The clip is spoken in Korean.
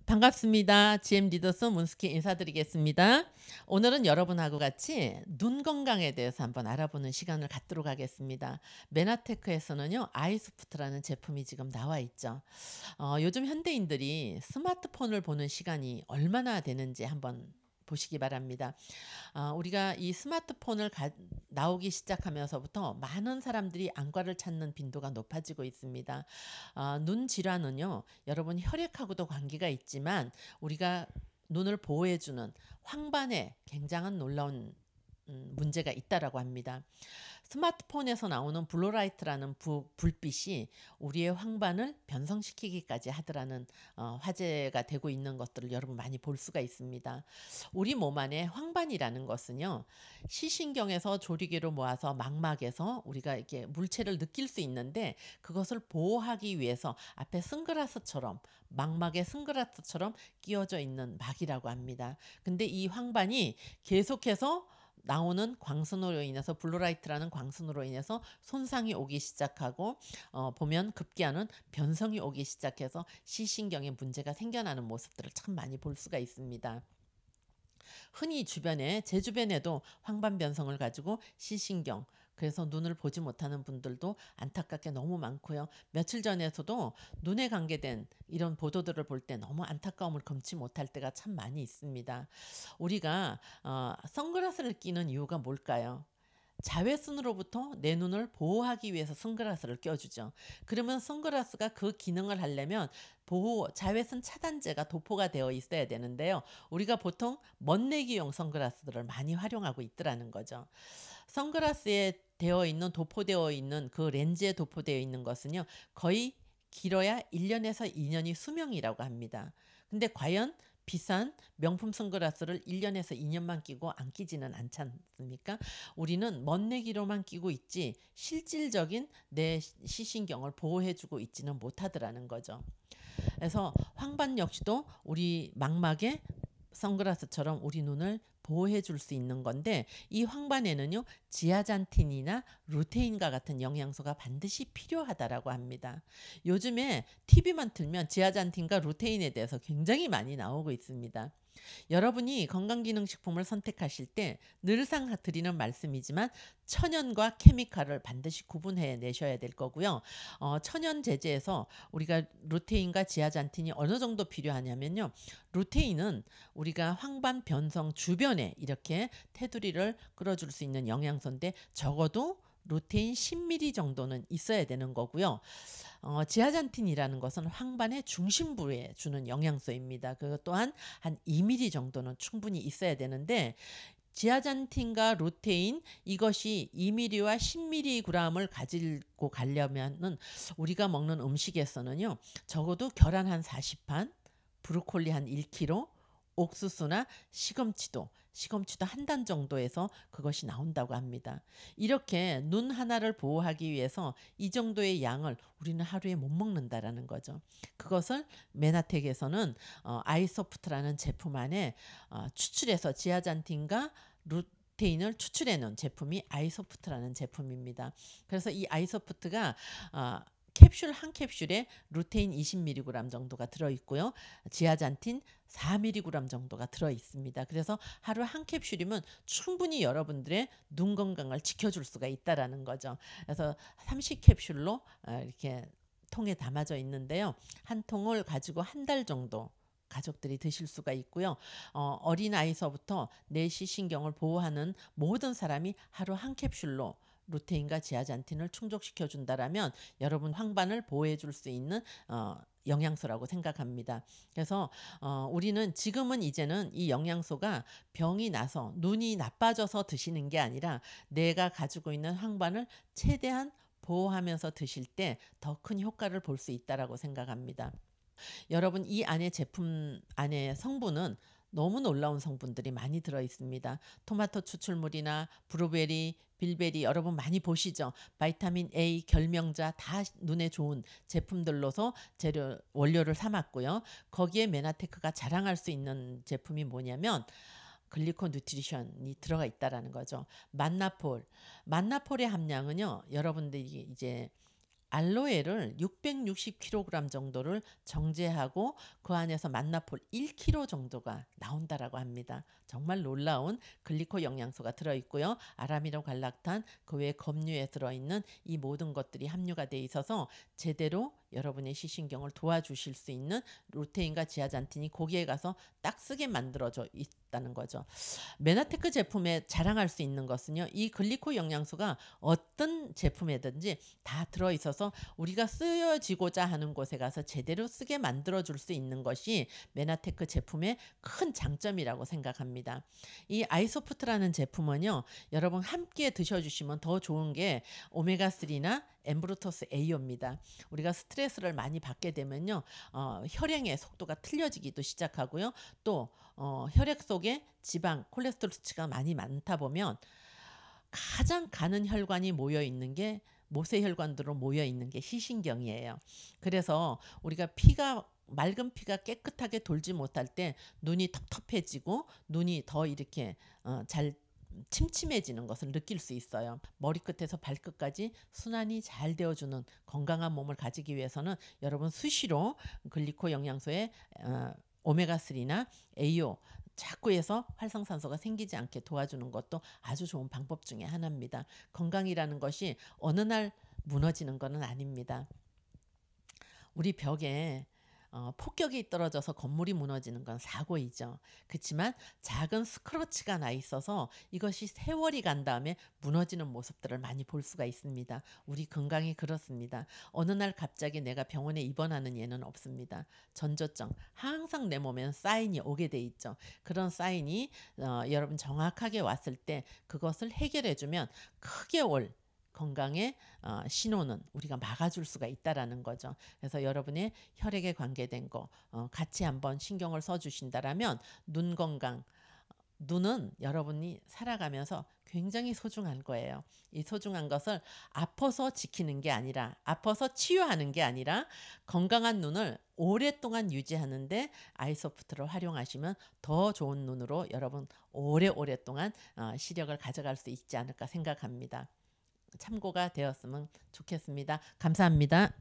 반갑습니다. GM 리더스 문스키 인사드리겠습니다. 오늘은 여러분하고 같이 눈 건강에 대해서 한번 알아보는 시간을 갖도록 하겠습니다. 메나테크에서는요, 아이소프트라는 제품이 지금 나와 있죠. 요즘 현대인들이 스마트폰을 보는 시간이 얼마나 되는지 한번 보시기 바랍니다. 우리가 이 스마트폰을 나오기 시작하면서부터 많은 사람들이 안과를 찾는 빈도가 높아지고 있습니다. 눈 질환은요, 여러분 혈액하고도 관계가 있지만 우리가 눈을 보호해주는 황반에 굉장한 놀라운 문제가 있다라고 합니다. 스마트폰에서 나오는 블루라이트라는 불빛이 우리의 황반을 변성시키기까지 하더라는 화제가 되고 있는 것들을 여러분 많이 볼 수가 있습니다. 우리 몸 안에 황반이라는 것은요, 시신경에서 조리개로 모아서 망막에서 우리가 이렇게 물체를 느낄 수 있는데, 그것을 보호하기 위해서 앞에 선글라스처럼, 망막에 선글라스처럼 끼워져 있는 막이라고 합니다. 근데 이 황반이 계속해서 나오는 광선으로 인해서, 블루라이트라는 광선으로 인해서 손상이 오기 시작하고, 보면 급기야는 변성이 오기 시작해서 시신경에 문제가 생겨나는 모습들을 참 많이 볼 수가 있습니다. 흔히 제 주변에도 황반 변성을 가지고 시신경, 그래서 눈을 보지 못하는 분들도 안타깝게 너무 많고요. 며칠 전에서도 눈에 관계된 이런 보도들을 볼 때 너무 안타까움을 금치 못할 때가 참 많이 있습니다. 우리가 선글라스를 끼는 이유가 뭘까요? 자외선으로부터 내 눈을 보호하기 위해서 선글라스를 껴주죠. 그러면 선글라스가 그 기능을 하려면 자외선 차단제가 도포가 되어 있어야 되는데요. 우리가 보통 멋내기용 선글라스들을 많이 활용하고 있더라는 거죠. 선글라스에 도포되어 있는 그 렌즈에 도포되어 있는 것은요, 거의 길어야 1년에서 2년이 수명이라고 합니다. 근데 과연 비싼 명품 선글라스를 1년에서 2년만 끼고 안 끼지는 않지 않습니까? 우리는 멋내기로만 끼고 있지 실질적인 내 시신경을 보호해주고 있지는 못하더라는 거죠. 그래서 황반 역시도 우리 망막에 선글라스처럼 우리 눈을 보호해 줄 수 있는 건데, 이 황반에는요, 지아잔틴이나 루테인과 같은 영양소가 반드시 필요하다라고 합니다. 요즘에 TV만 틀면 지아잔틴과 루테인에 대해서 굉장히 많이 나오고 있습니다. 여러분이 건강기능식품을 선택하실 때 늘상 드리는 말씀이지만, 천연과 케미칼을 반드시 구분해 내셔야 될 거고요. 천연 제제에서 우리가 루테인과 지아잔틴이 어느 정도 필요하냐면요, 루테인은 우리가 황반 변성 주변에 이렇게 테두리를 끌어줄 수 있는 영양소인데, 적어도 루테인 10mg 정도는 있어야 되는 거고요. 지아잔틴이라는 것은 황반의 중심부에 주는 영양소입니다. 그것 또한 한 2mg 정도는 충분히 있어야 되는데, 지아잔틴과 루테인 이것이 2mg와 10mg을 가지고 가려면은 우리가 먹는 음식에서는요, 적어도 계란 한 40판, 브로콜리 한 1kg, 옥수수나 시금치도 한 단 정도에서 그것이 나온다고 합니다. 이렇게 눈 하나를 보호하기 위해서 이 정도의 양을 우리는 하루에 못 먹는다라는 거죠. 그것을 메나텍에서는 아이소프트라는 제품 안에 추출해서 지아잔틴과 루테인을 추출해 놓은 제품이 아이소프트라는 제품입니다. 그래서 이 아이소프트가 캡슐 한 캡슐에 루테인 20mg 정도가 들어있고요. 지아잔틴 4mg 정도가 들어있습니다. 그래서 하루 한 캡슐이면 충분히 여러분들의 눈 건강을 지켜줄 수가 있다라는 거죠. 그래서 30캡슐로 이렇게 통에 담아져 있는데요. 한 통을 가지고 한 달 정도 가족들이 드실 수가 있고요. 어린아이서부터 내시신경을 보호하는 모든 사람이 하루 한 캡슐로 루테인과 지아잔틴을 충족시켜 준다라면 여러분 황반을 보호해 줄 수 있는 영양소라고 생각합니다. 그래서 우리는 지금은 이제는 이 영양소가 병이 나서 눈이 나빠져서 드시는 게 아니라, 내가 가지고 있는 황반을 최대한 보호하면서 드실 때 더 큰 효과를 볼 수 있다라고 생각합니다. 여러분, 이 안에 제품 안에 성분은 너무 놀라운 성분들이 많이 들어 있습니다. 토마토 추출물이나 브루베리, 빌베리 여러분 많이 보시죠. 바이타민 A, 결명자 다 눈에 좋은 제품들로서 원료를 삼았고요. 거기에 메나테크가 자랑할 수 있는 제품이 뭐냐면 글리코 뉴트리션이 들어가 있다라는 거죠. 만나폴의 함량은요, 여러분들이 이제 알로에를 660kg 정도를 정제하고 그 안에서 만나폴 1kg 정도가 나온다라고 합니다. 정말 놀라운 글리코 영양소가 들어있고요. 아라미노 갈락탄, 그 외에 검류에 들어있는 이 모든 것들이 함유가 돼 있어서 제대로 여러분의 시신경을 도와주실 수 있는 루테인과 지아잔틴이 거기에 가서 딱 쓰게 만들어져 있다는 거죠. 메나테크 제품에 자랑할 수 있는 것은요, 이 글리코 영양소가 어떤 제품에든지 다 들어있어서 우리가 쓰여지고자 하는 곳에 가서 제대로 쓰게 만들어줄 수 있는 것이 메나테크 제품의 큰 장점이라고 생각합니다. 이 아이소프트라는 제품은요, 여러분 함께 드셔주시면 더 좋은 게 오메가3나 엠브루토스 A입니다. 우리가 스트레스를 많이 받게 되면요, 혈행의 속도가 틀려지기도 시작하고요. 또 혈액 속에 지방, 콜레스테롤 수치가 많이 많다 보면 가장 가는 혈관이 모여 있는 게 모세혈관으로 모여 있는 게 시신경이에요. 그래서 우리가 맑은 피가 깨끗하게 돌지 못할 때 눈이 텁텁해지고 눈이 더 이렇게 잘 침침해지는 것을 느낄 수 있어요. 머리끝에서 발끝까지 순환이 잘 되어주는 건강한 몸을 가지기 위해서는 여러분 수시로 글리코 영양소의 오메가3나 AO 자꾸해서 활성산소가 생기지 않게 도와주는 것도 아주 좋은 방법 중에 하나입니다. 건강이라는 것이 어느 날 무너지는 것은 아닙니다. 우리 벽에 폭격이 떨어져서 건물이 무너지는 건 사고이죠. 그렇지만 작은 스크러치가 나 있어서 이것이 세월이 간 다음에 무너지는 모습들을 많이 볼 수가 있습니다. 우리 건강이 그렇습니다. 어느 날 갑자기 내가 병원에 입원하는 예는 없습니다. 전조증 항상 내 몸에는 사인이 오게 돼 있죠. 그런 사인이 여러분 정확하게 왔을 때 그것을 해결해주면 크게 올 건강의 신호는 우리가 막아줄 수가 있다라는 거죠. 그래서 여러분의 혈액에 관계된 거 같이 한번 신경을 써주신다라면 눈 건강, 눈은 여러분이 살아가면서 굉장히 소중한 거예요. 이 소중한 것을 아파서 지키는 게 아니라, 아파서 치유하는 게 아니라 건강한 눈을 오랫동안 유지하는데 아이소프트를 활용하시면 더 좋은 눈으로 여러분 오랫동안 시력을 가져갈 수 있지 않을까 생각합니다. 참고가 되었으면 좋겠습니다. 감사합니다.